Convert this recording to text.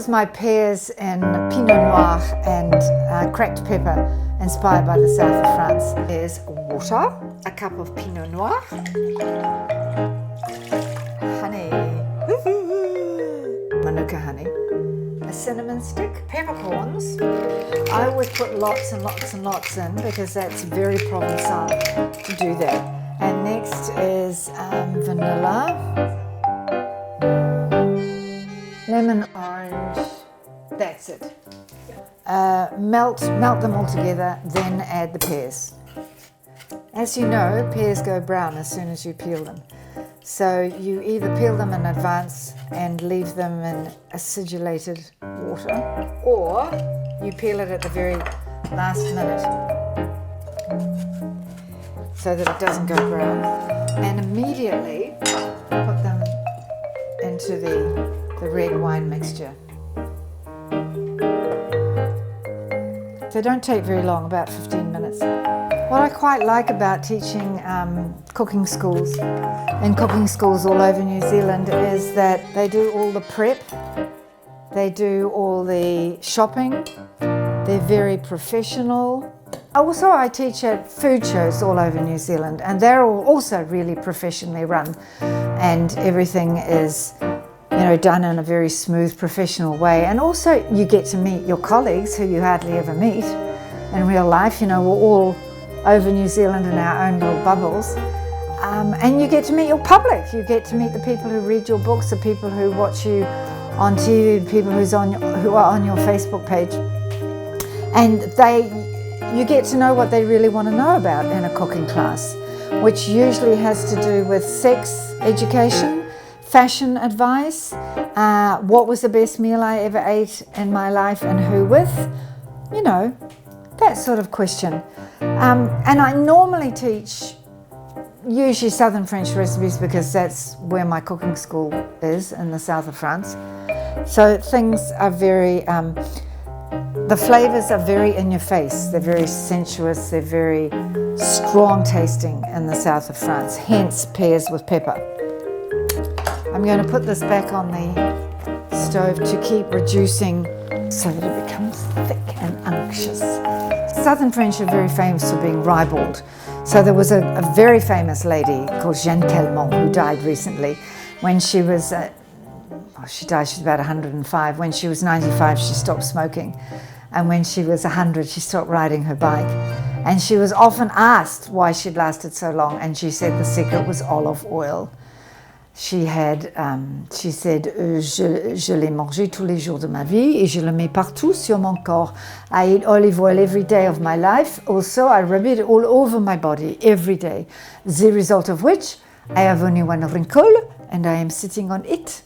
is my pears in Pinot Noir and cracked pepper, inspired by the south of France. There's water, a cup of Pinot Noir, honey, Manuka honey, a cinnamon stick, peppercorns. I always put lots and lots and lots in because that's very Provençal to do that. And next is vanilla, lemon, orange, that's it. Melt them all together, then add the pears. As you know, pears go brown as soon as you peel them. So you either peel them in advance and leave them in acidulated water, or you peel it at the very last minute so that it doesn't go brown, and immediately put them into the red wine mixture. They don't take very long, about 15 minutes. What I quite like about teaching cooking schools, in cooking schools all over New Zealand, is that they do all the prep, they do all the shopping, they're very professional. Also, I teach at food shows all over New Zealand, and they're all also really professionally run, and everything is, you know, done in a very smooth, professional way. And also you get to meet your colleagues who you hardly ever meet in real life. You know, we're all over New Zealand in our own little bubbles. And you get to meet your public. You get to meet the people who read your books, the people who watch you on TV, the people who are on your Facebook page. And you get to know what they really want to know about in a cooking class, which usually has to do with sex education, fashion advice, what was the best meal I ever ate in my life and who with, you know, that sort of question. And I normally teach usually southern French recipes because that's where my cooking school is, in the south of France. So things are very, the flavors are very in your face. They're very sensuous, they're very strong tasting in the south of France, hence pears with pepper. I'm going to put this back on the stove to keep reducing so that it becomes thick and unctuous. Southern French are very famous for being ribald. So there was a very famous lady called Jeanne Calment who died recently. When she was, she died, she was about 105. When she was 95, she stopped smoking. And when she was 100, she stopped riding her bike. And she was often asked why she'd lasted so long, and she said the secret was olive oil. She said, je l'ai mangé tous les jours de ma vie et je le mets partout sur mon corps. I eat olive oil every day of my life. Also, I rub it all over my body every day. The result of which, I have only one wrinkle and I am sitting on it